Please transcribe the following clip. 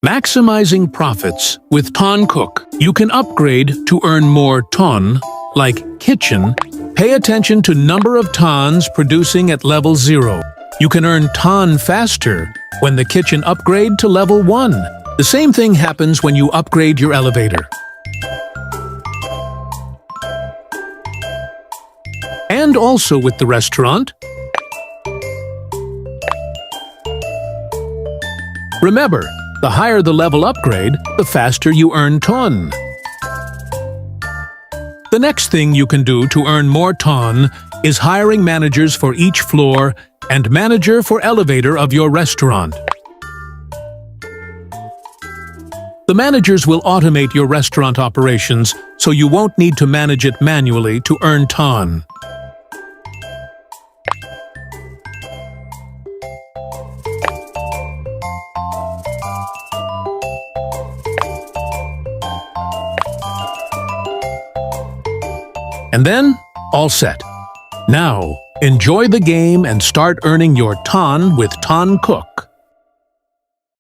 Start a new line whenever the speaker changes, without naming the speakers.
Maximizing profits with Ton Cook. You can upgrade to earn more ton, like kitchen. Pay attention to number of tons producing at level 0. You can earn ton faster when the kitchen upgrade to level 1. The same thing happens when you upgrade your elevator. And also with the restaurant. Remember, the higher the level upgrade, the faster you earn ton. The next thing you can do to earn more ton is hiring managers for each floor and manager for elevator of your restaurant. The managers will automate your restaurant operations, so you won't need to manage it manually to earn ton. And then, all set. Now, enjoy the game and start earning your ton with Ton Cook.